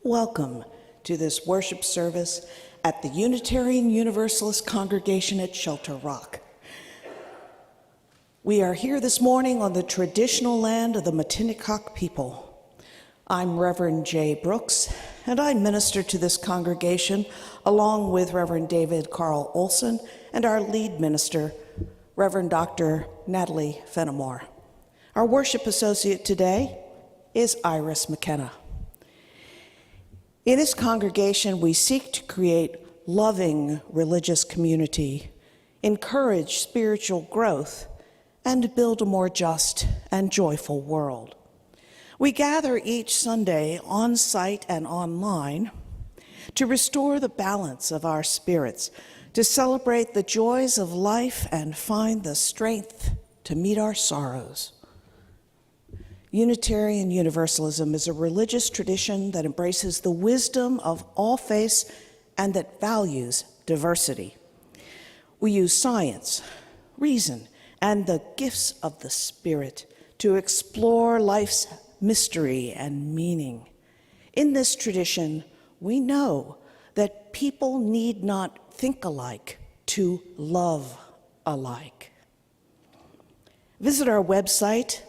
Welcome to this worship service at the Unitarian Universalist congregation at Shelter Rock. We are here this morning on the traditional land of the Matinicock people. I'm Reverend Jaye Brooks, and I minister to this congregation along with Reverend David Carl Olson and our lead minister, Reverend Dr. Natalie Fenimore. Our worship associate today is Iris McKenna. In this congregation, we seek to create loving religious community, encourage spiritual growth, and build a more just and joyful world. We gather each Sunday on site and online to restore the balance of our spirits, to celebrate the joys of life and find the strength to meet our sorrows. Unitarian Universalism is a religious tradition that embraces the wisdom of all faiths and that values diversity. We use science, reason, and the gifts of the Spirit to explore life's mystery and meaning. In this tradition, we know that people need not think alike to love alike. Visit our website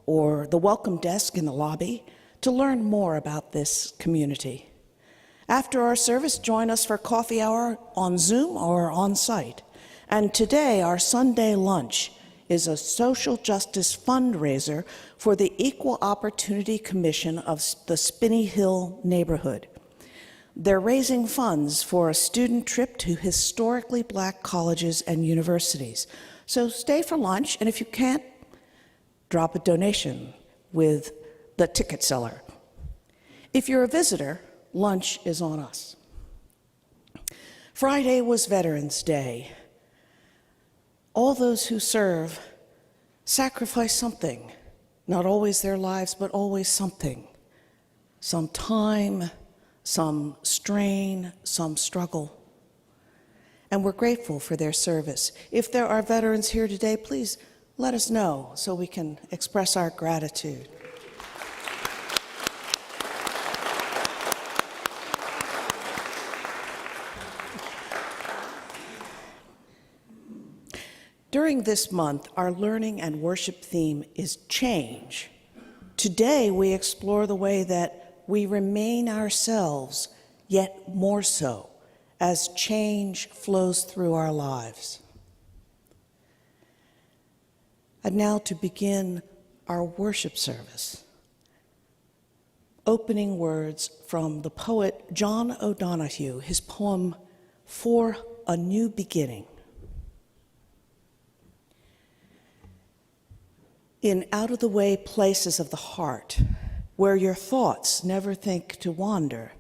or the welcome desk in the lobby to learn more about this community. After our service, join us for coffee hour on Zoom or on site. And today, our Sunday lunch is a social justice fundraiser for the Equal Opportunity Commission of the Spinney Hill neighborhood. They're raising funds for a student trip to historically Black colleges and universities. So stay for lunch, and if you can't, drop a donation with the ticket seller. If you're a visitor, lunch is on us. Friday was Veterans Day. All those who serve sacrifice something, not always their lives, but always something. Some time, some strain, some struggle. And we're grateful for their service. If there are veterans here today, please let us know so we can express our gratitude. During this month, our learning and worship theme is change. Today, we explore the way that we remain ourselves, yet more so, as change flows through our lives. And now to begin our worship service, opening words from the poet John O'Donohue, his poem, For a New Beginning. In out-of-the-way places of the heart, where your thoughts never think to wander,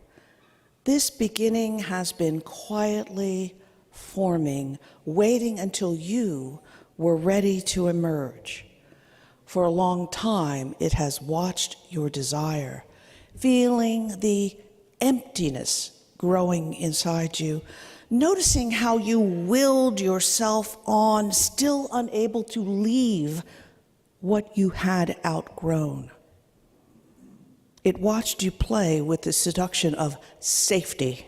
this beginning has been quietly forming, waiting until you were ready to emerge. For a long time, it has watched your desire, feeling the emptiness growing inside you, noticing how you willed yourself on, still unable to leave what you had outgrown. It watched you play with the seduction of safety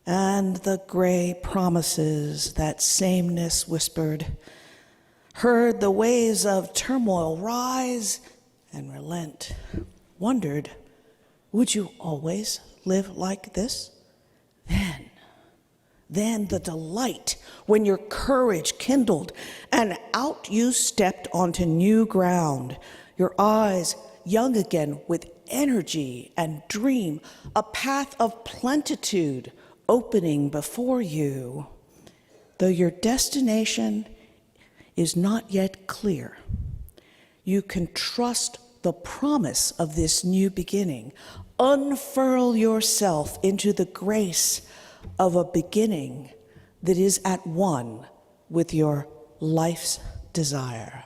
and the gray promises that sameness whispered, heard the waves of turmoil rise and relent, wondered, would you always live like this? Then the delight when your courage kindled and out you stepped onto new ground, your eyes young again with energy and dream, a path of plenitude opening before you. Though your destination is not yet clear, you can trust the promise of this new beginning. Unfurl yourself into the grace of a beginning that is at one with your life's desire.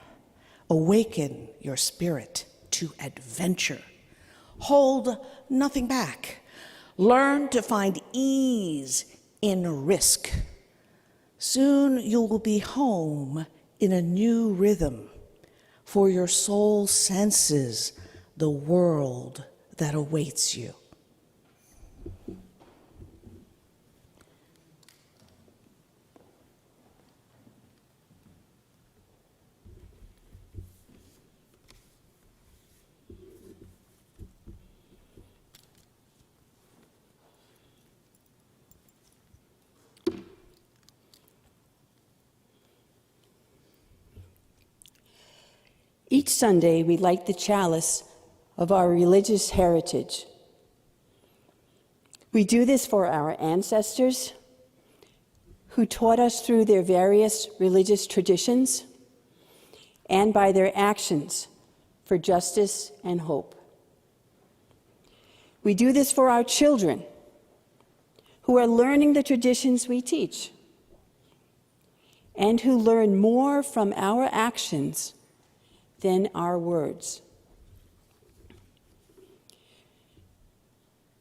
Awaken your spirit to adventure. Hold nothing back. Learn to find ease in risk. Soon you will be home in a new rhythm, for your soul senses the world that awaits you. Each Sunday, we light the chalice of our religious heritage. We do this for our ancestors who taught us through their various religious traditions and by their actions for justice and hope. We do this for our children who are learning the traditions we teach and who learn more from our actions than our words.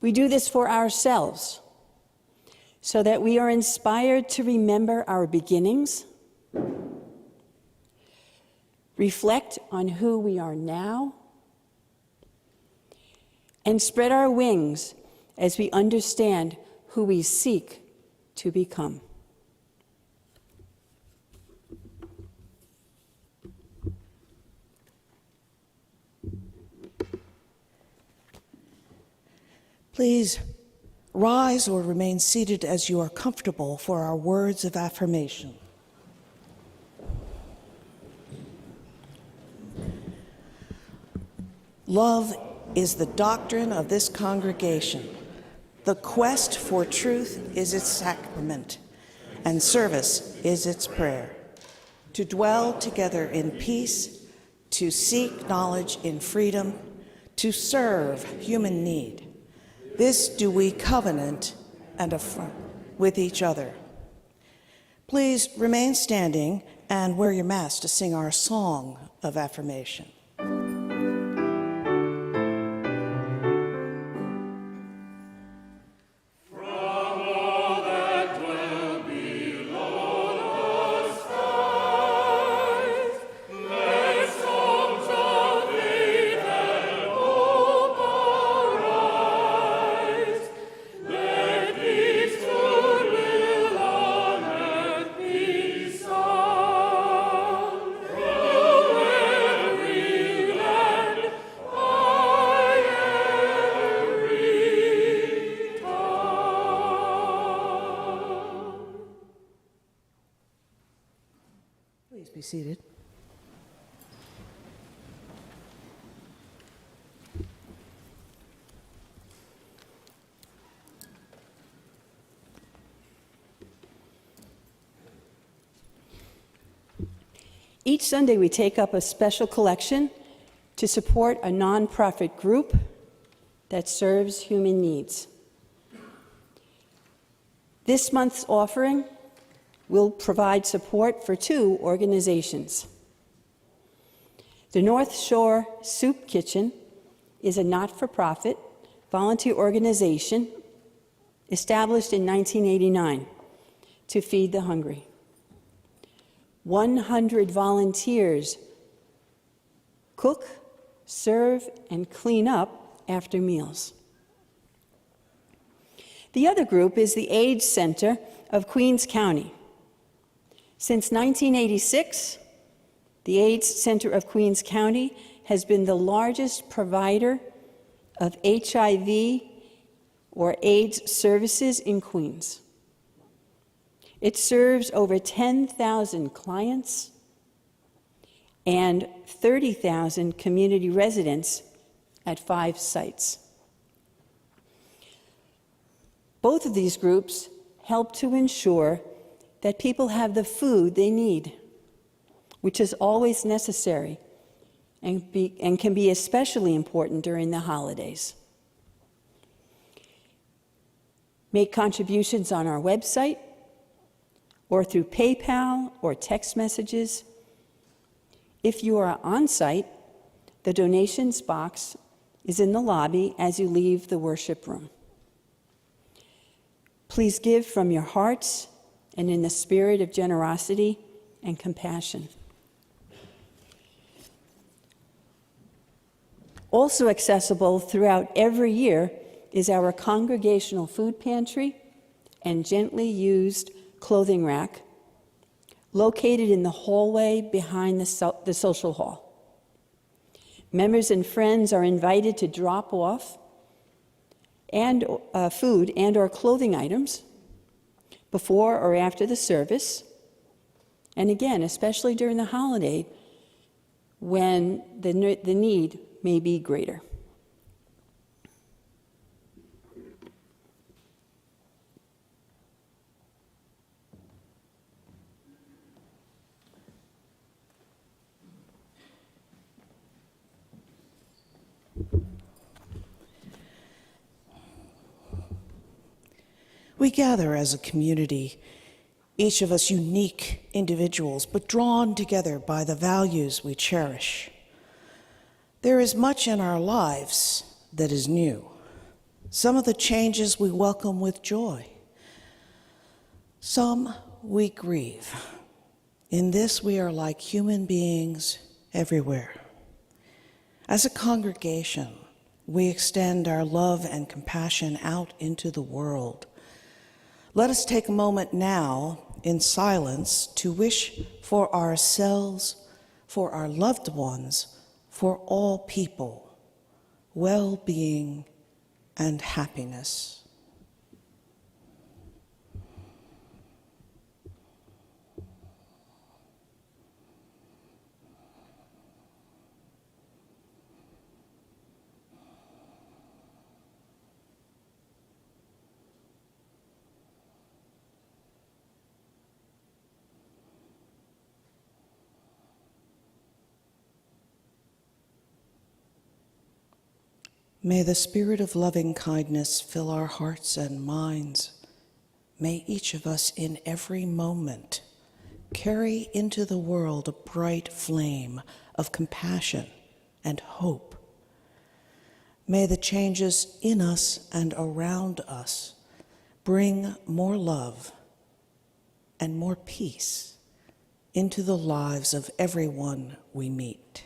We do this for ourselves so that we are inspired to remember our beginnings, reflect on who we are now, and spread our wings as we understand who we seek to become. Please rise or remain seated as you are comfortable for our words of affirmation. Love is the doctrine of this congregation. The quest for truth is its sacrament, and service is its prayer. To dwell together in peace, to seek knowledge in freedom, to serve human need. This do we covenant and affirm with each other. Please remain standing and wear your mask to sing our song of affirmation. Please be seated. Each Sunday, we take up a special collection to support a nonprofit group that serves human needs. This month's offering will provide support for 2 organizations. The North Shore Soup Kitchen is a not-for-profit volunteer organization established in 1989 to feed the hungry. 100 volunteers cook, serve, and clean up after meals. The other group is the AIDS Center of Queens County. Since 1986, the AIDS Center of Queens County has been the largest provider of HIV or AIDS services in Queens. It serves over 10,000 clients and 30,000 community residents at 5 sites. Both of these groups help to ensure that people have the food they need, which is always necessary and can be especially important during the holidays. Make contributions on our website or through PayPal or text messages. If you are on site, the donations box is in the lobby as you leave the worship room. Please give from your hearts and in the spirit of generosity and compassion. Also accessible throughout every year is our congregational food pantry and gently used clothing rack located in the hallway behind the social hall. Members and friends are invited to drop off and food and or clothing items before or after the service. And again, especially during the holiday, when the need may be greater. We gather as a community, each of us unique individuals, but drawn together by the values we cherish. There is much in our lives that is new. Some of the changes we welcome with joy. Some we grieve. In this, we are like human beings everywhere. As a congregation, we extend our love and compassion out into the world. Let us take a moment now in silence to wish for ourselves, for our loved ones, for all people, well-being and happiness. May the spirit of loving kindness fill our hearts and minds. May each of us in every moment carry into the world a bright flame of compassion and hope. May the changes in us and around us bring more love and more peace into the lives of everyone we meet.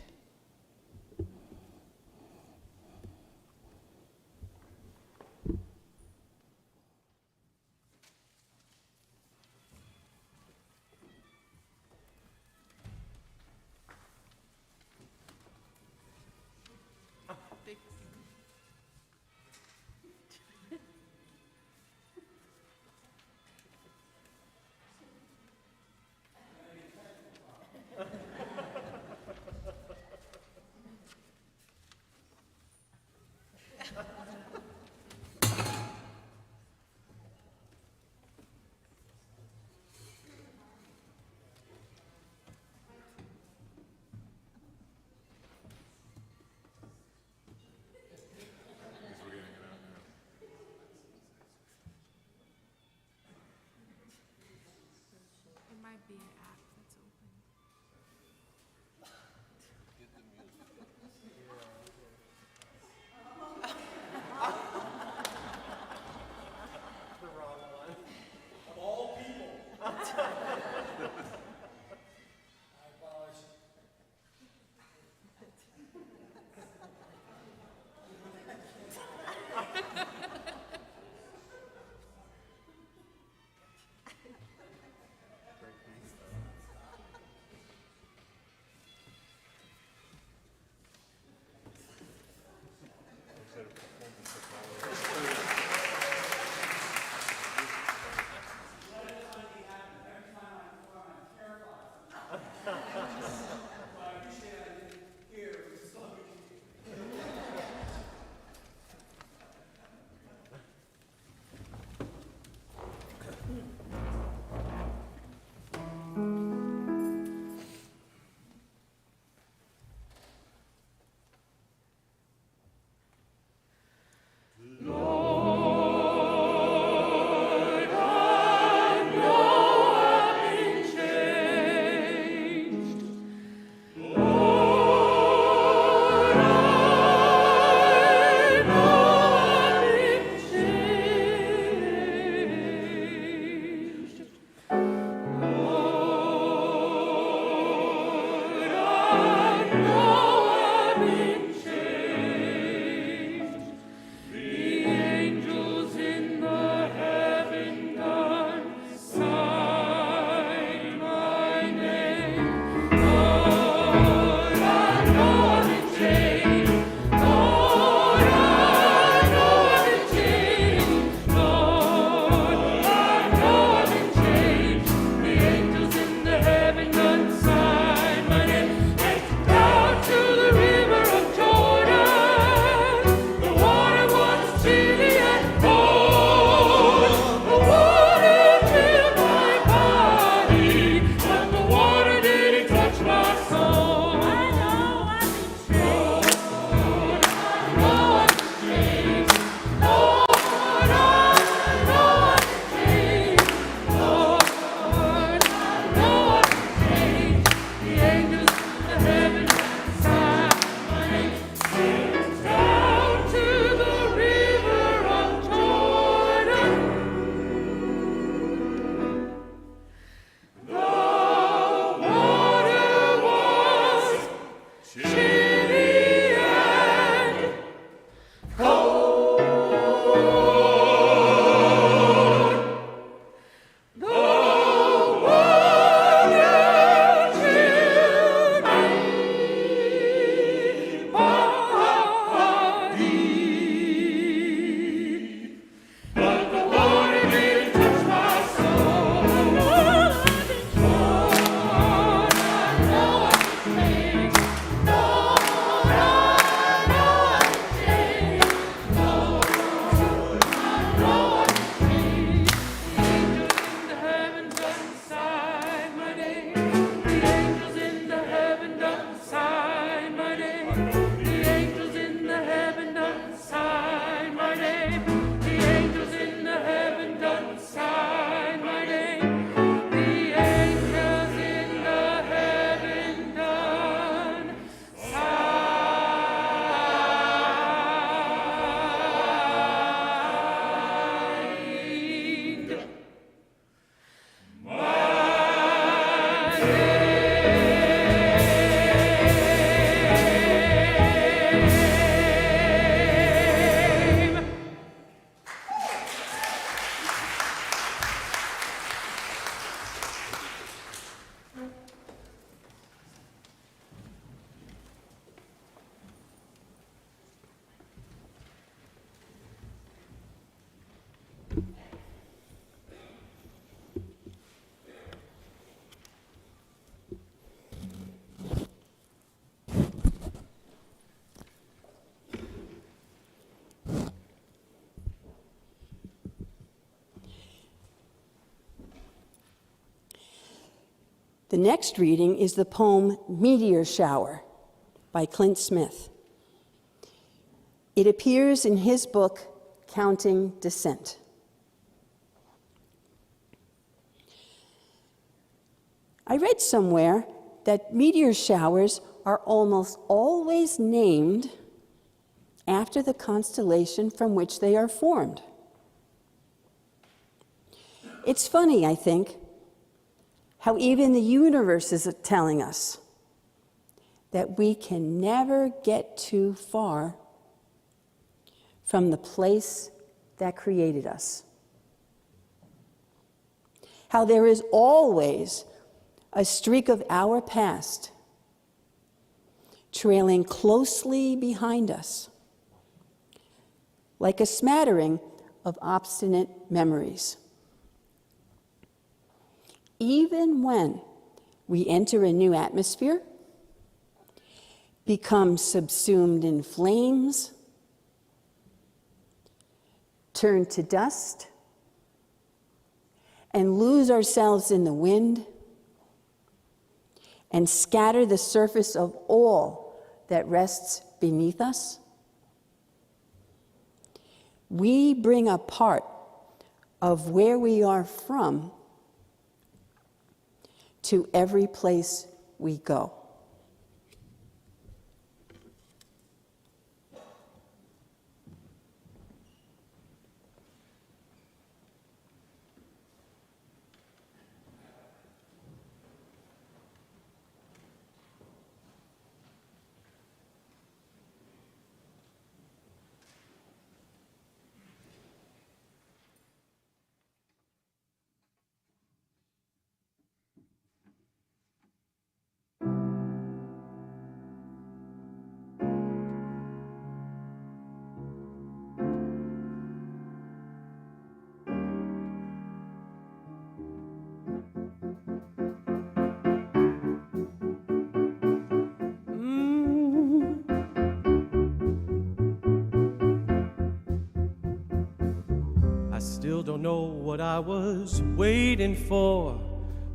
The next reading is the poem Meteor Shower by Clint Smith. It appears in his book, Counting Descent. I read somewhere that meteor showers are almost always named after the constellation from which they are formed. It's funny, I think, how even the universe is telling us that we can never get too far from the place that created us. How there is always a streak of our past trailing closely behind us, like a smattering of obstinate memories. Even when we enter a new atmosphere, become subsumed in flames, turn to dust, and lose ourselves in the wind, and scatter the surface of all that rests beneath us, we bring a part of where we are from to every place we go. I still don't know what I was waiting for,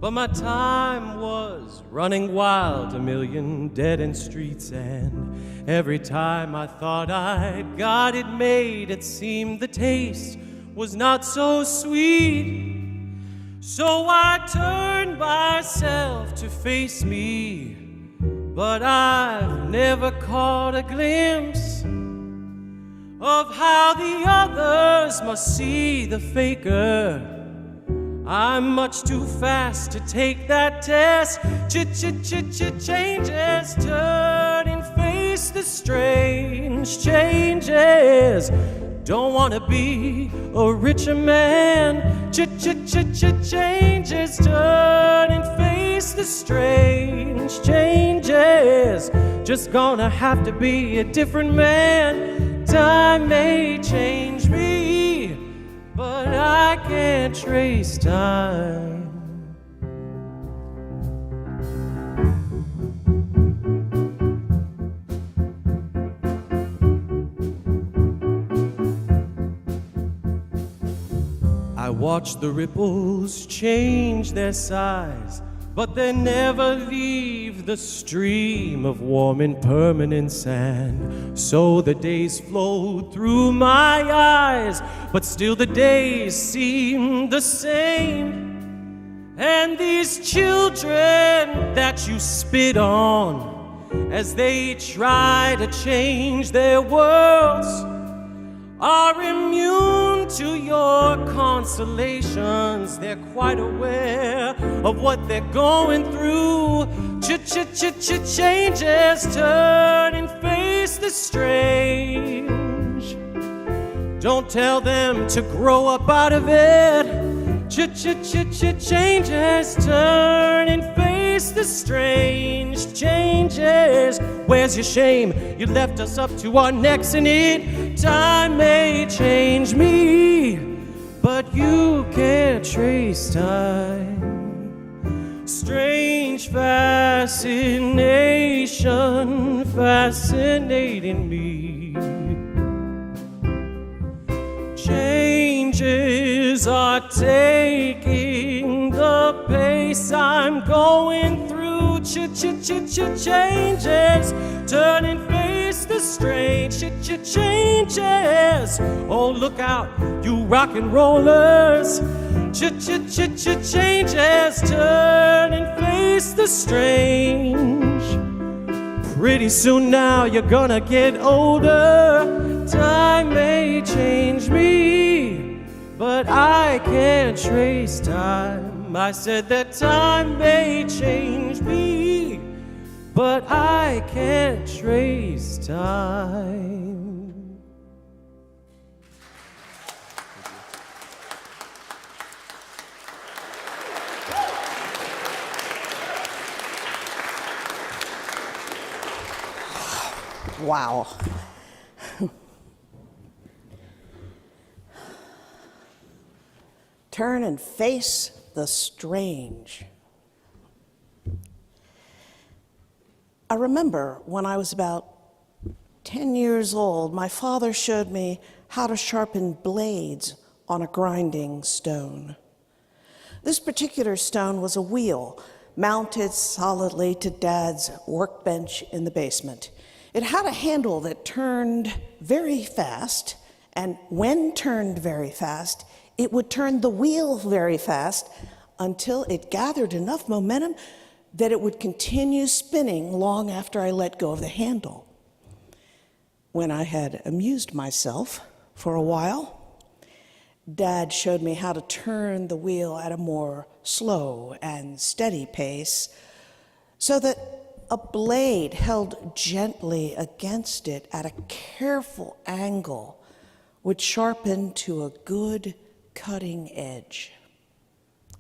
but my time was running wild, a million dead-end streets, and every time I thought I'd got it made, it seemed the taste was not so sweet. So I turned myself to face me, but I've never caught a glimpse of how the others must see the faker. I'm much too fast to take that test. Changes, turn and face the strange changes. Don't wanna be a richer man. Changes, turn and face the strange changes. Just gonna have to be a different man. Time may change me, but I can't trace time. I watch the ripples change their size, but they never leave the stream of warm and permanent sand. So the days flow through my eyes, but still the days seem the same. And these children that you spit on as they try to change their worlds are immune to your consolations. They're quite aware of what they're going through. Changes, turn and face the strange. Don't tell them to grow up out of it. Changes, turn and face the strange changes. Where's your shame? You left us up to our necks in it. Time may change me, but you can't trace time. Strange fascination fascinating me. Changes are taking the pace. I'm going through changes. Turn and face the strange changes. Oh, look out, you rock and rollers. Changes. Turn and face the strange. Pretty soon now you're gonna get older. Time may change me, but I can't trace time. I said that time may change me, but I can't trace time. Wow. Turn and face the strange. I remember when I was about 10 years old, my father showed me how to sharpen blades on a grinding stone. This particular stone was a wheel mounted solidly to Dad's workbench in the basement. It had a handle that turned very fast, and when turned very fast, it would turn the wheel very fast until it gathered enough momentum that it would continue spinning long after I let go of the handle. When I had amused myself for a while, Dad showed me how to turn the wheel at a more slow and steady pace so that a blade held gently against it at a careful angle would sharpen to a good cutting edge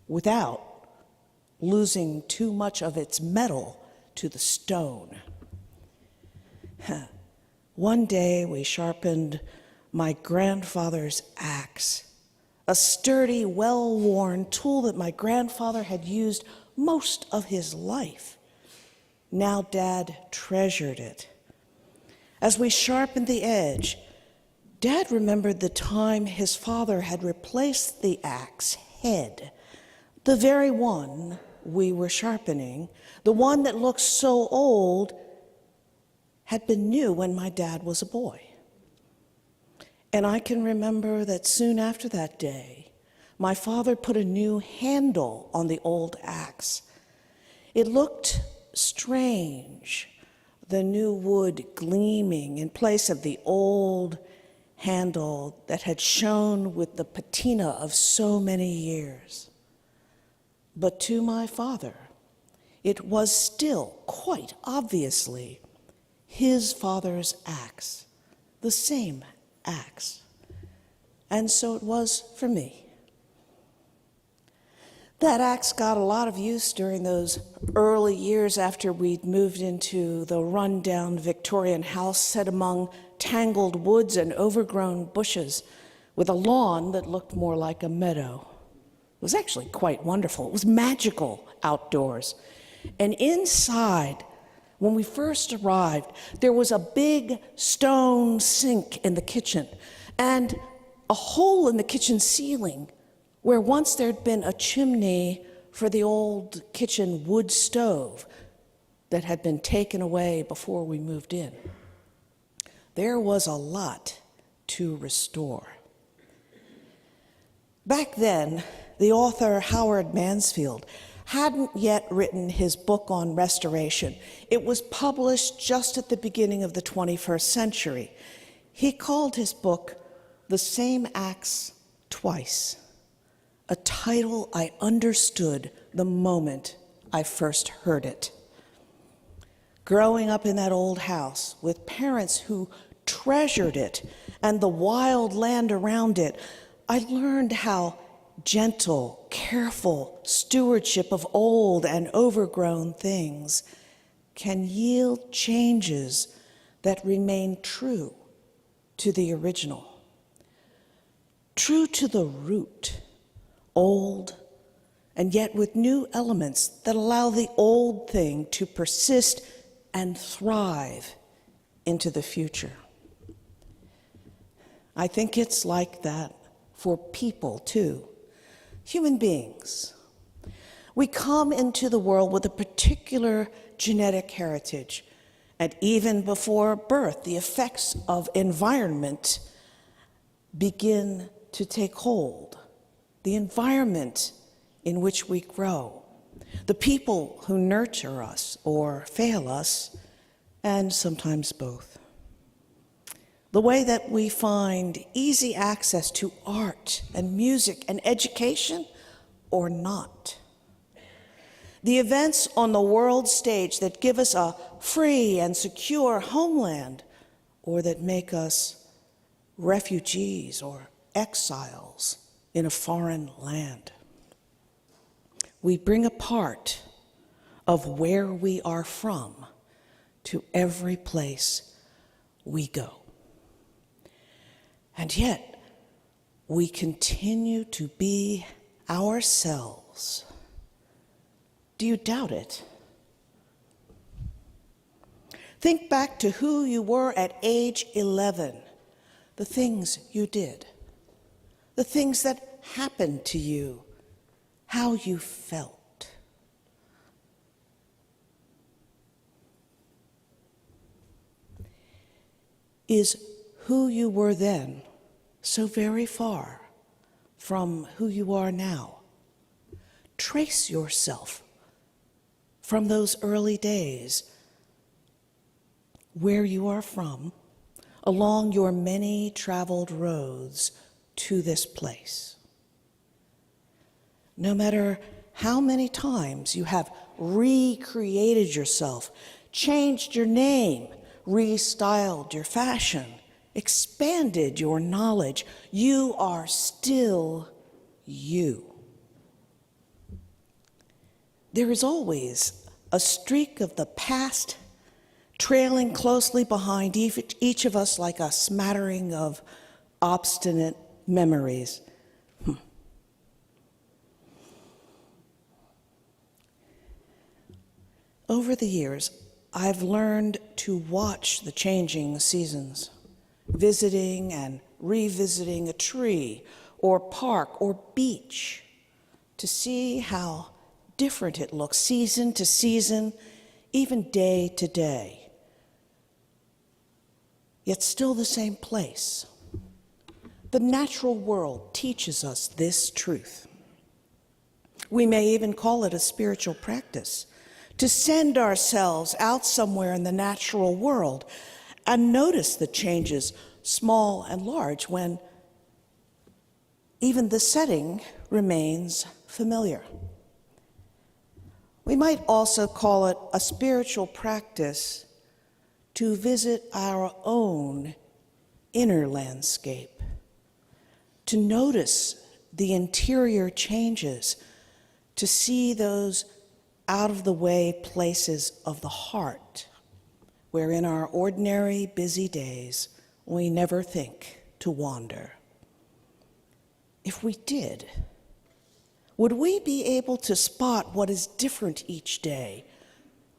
without losing too much of its metal to the stone. One day we sharpened my grandfather's axe, a sturdy, well-worn tool that my grandfather had used most of his life. Now Dad treasured it. As we sharpened the edge, Dad remembered the time his father had replaced the axe head, the very one we were sharpening, the one that looked so old, had been new when my dad was a boy. And I can remember that soon after that day, my father put a new handle on the old axe. It looked strange, the new wood gleaming in place of the old handle that had shone with the patina of so many years. But to my father, it was still quite obviously his father's axe, the same axe. And so it was for me. That axe got a lot of use during those early years after we'd moved into the rundown Victorian house set among tangled woods and overgrown bushes with a lawn that looked more like a meadow. It was actually quite wonderful. It was magical outdoors. And inside, when we first arrived, there was a big stone sink in the kitchen and a hole in the kitchen ceiling where once there'd been a chimney for the old kitchen wood stove that had been taken away before we moved in. There was a lot to restore. Back then, the author Howard Mansfield hadn't yet written his book on restoration. It was published just at the beginning of the 21st century. He called his book The Same Axe Twice, a title I understood the moment I first heard it. Growing up in that old house with parents who treasured it and the wild land around it, I learned how gentle, careful stewardship of old and overgrown things can yield changes that remain true to the original, true to the root, old, and yet with new elements that allow the old thing to persist and thrive into the future. I think it's like that for people, too. Human beings. We come into the world with a particular genetic heritage, and even before birth, the effects of environment begin to take hold. The environment in which we grow, the people who nurture us or fail us, and sometimes both. The way that we find easy access to art and music and education or not. The events on the world stage that give us a free and secure homeland or that make us refugees or exiles in a foreign land. We bring a part of where we are from to every place we go. And yet, we continue to be ourselves. Do you doubt it? Think back to who you were at age 11, the things you did, the things that happened to you, how you felt. Is who you were then so very far from who you are now? Trace yourself from those early days, where you are from, along your many traveled roads to this place. No matter how many times you have recreated yourself, changed your name, restyled your fashion, expanded your knowledge, you are still you. There is always a streak of the past trailing closely behind each of us like a smattering of obstinate memories. Over the years, I've learned to watch the changing seasons, visiting and revisiting a tree or park or beach to see how different it looks season to season, even day to day, yet still the same place. The natural world teaches us this truth. We may even call it a spiritual practice, to send ourselves out somewhere in the natural world and notice the changes, small and large, when even the setting remains familiar. We might also call it a spiritual practice to visit our own inner landscape, to notice the interior changes, to see those out-of-the-way places of the heart, where in our ordinary busy days we never think to wander. If we did, would we be able to spot what is different each day,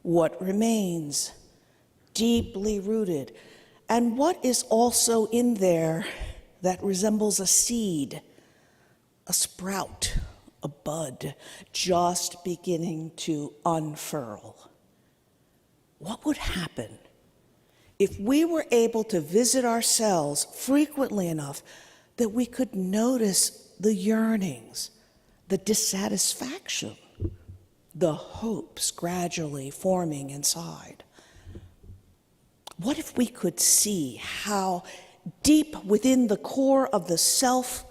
what remains deeply rooted, and what is also in there that resembles a seed, a sprout, a bud, just beginning to unfurl? What would happen if we were able to visit ourselves frequently enough that we could notice the yearnings, the dissatisfaction, the hopes gradually forming inside? What if we could see how deep within the core of the self,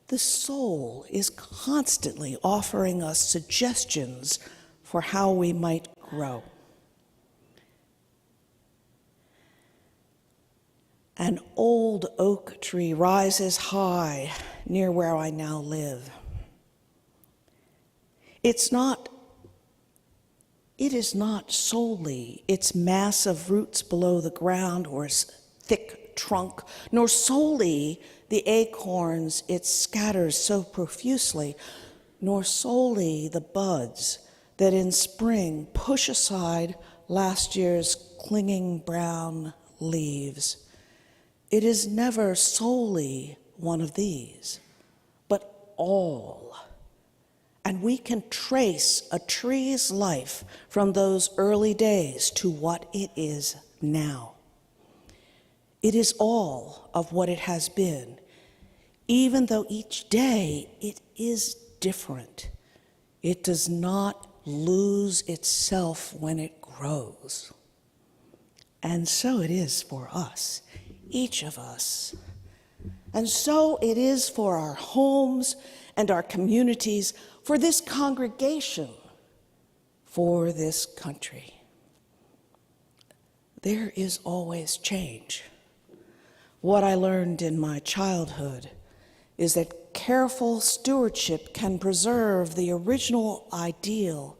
the soul is constantly offering us suggestions for how we might grow? An old oak tree rises high near where I now live. It is not solely its massive roots below the ground or its thick trunk, nor solely the acorns it scatters so profusely, nor solely the buds that in spring push aside last year's clinging brown leaves. It is never solely one of these, but all, And we can trace a tree's life from those early days to what it is now. It is all of what it has been, even though each day it is different. It does not lose itself when it grows. And so it is for us, each of us. And so it is for our homes and our communities, for this congregation, for this country. There is always change. What I learned in my childhood is that careful stewardship can preserve the original ideal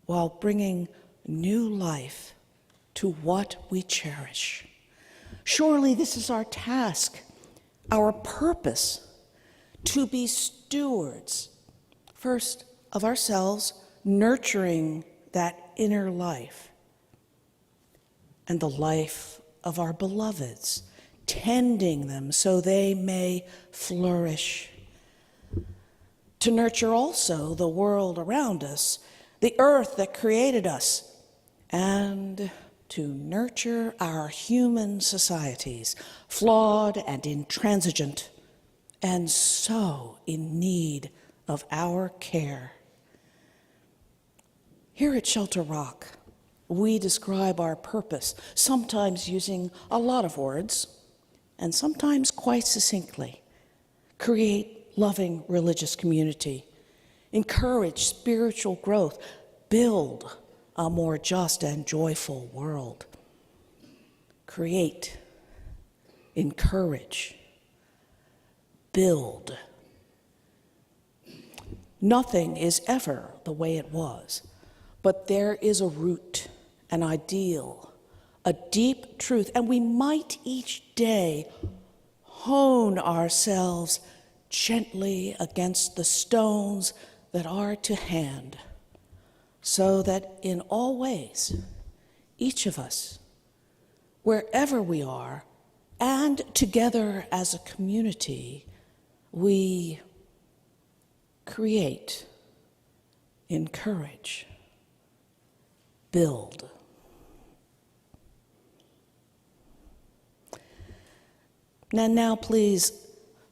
while bringing new life to what we cherish. Surely this is our task, our purpose, to be stewards, first of ourselves, nurturing that inner life, and the life of our beloveds, tending them so they may flourish. To nurture also the world around us, the earth that created us, and to nurture our human societies, flawed and intransigent, and so in need of our care. Here at Shelter Rock, we describe our purpose, sometimes using a lot of words, and sometimes quite succinctly. Create loving religious community, encourage spiritual growth, build a more just and joyful world. Create, encourage, build. Nothing is ever the way it was, but there is a root, an ideal, a deep truth, and we might each day hone ourselves gently against the stones that are to hand, so that in all ways, each of us, wherever we are, and together as a community, we create, encourage, build. Now, please,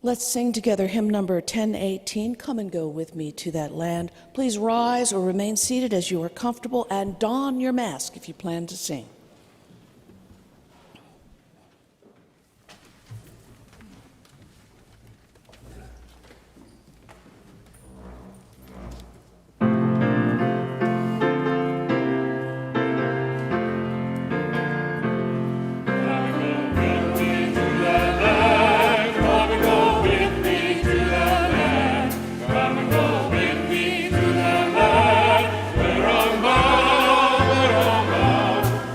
let's sing together hymn number 1018, Come and Go With Me to That Land. Please rise or remain seated as you are comfortable, and don your mask if you plan to sing.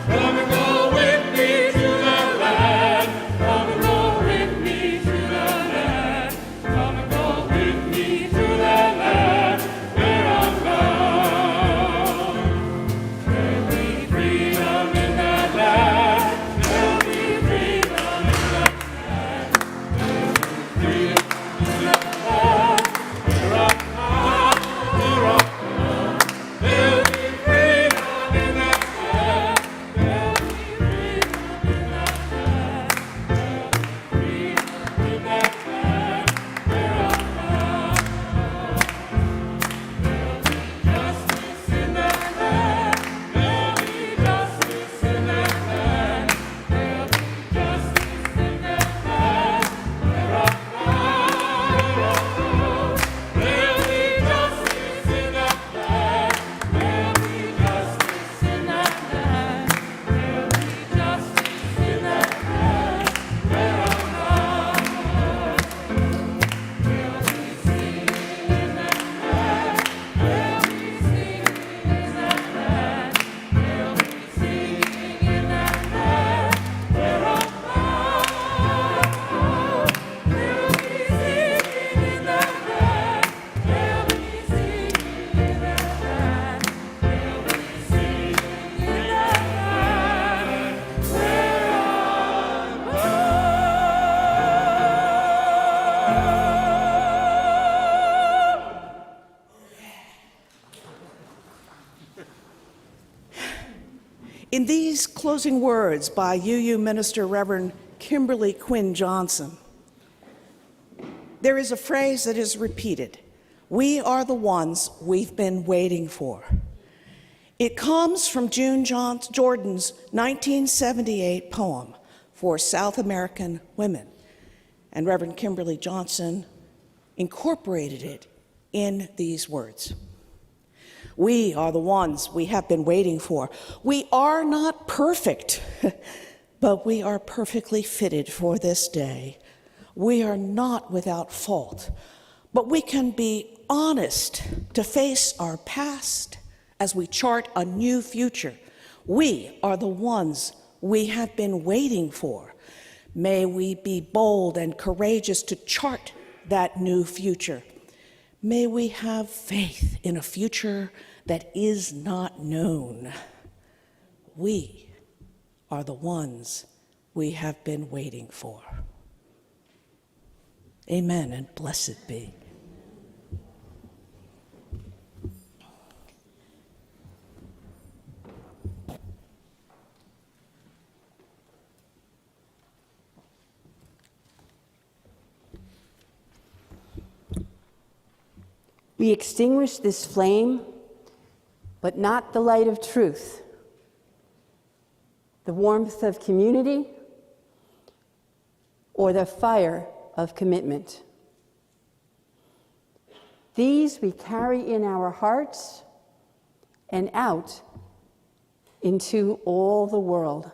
Where In these closing words by UU Minister Reverend Kimberly Quinn Johnson, there is a phrase that is repeated: "We are the ones we've been waiting for." It comes from June Jordan's 1978 poem for South American women, and Reverend Kimberly Johnson incorporated it in these words. We are the ones we have been waiting for. We are not perfect, but we are perfectly fitted for this day. We are not without fault, but we can be honest to face our past as we chart a new future. We are the ones we have been waiting for. May we be bold and courageous to chart that new future. May we have faith in a future that is not known. We are the ones we have been waiting for. Amen, and blessed be. We extinguish this flame, but not the light of truth, the warmth of community, or the fire of commitment. These we carry in our hearts and out into all the world.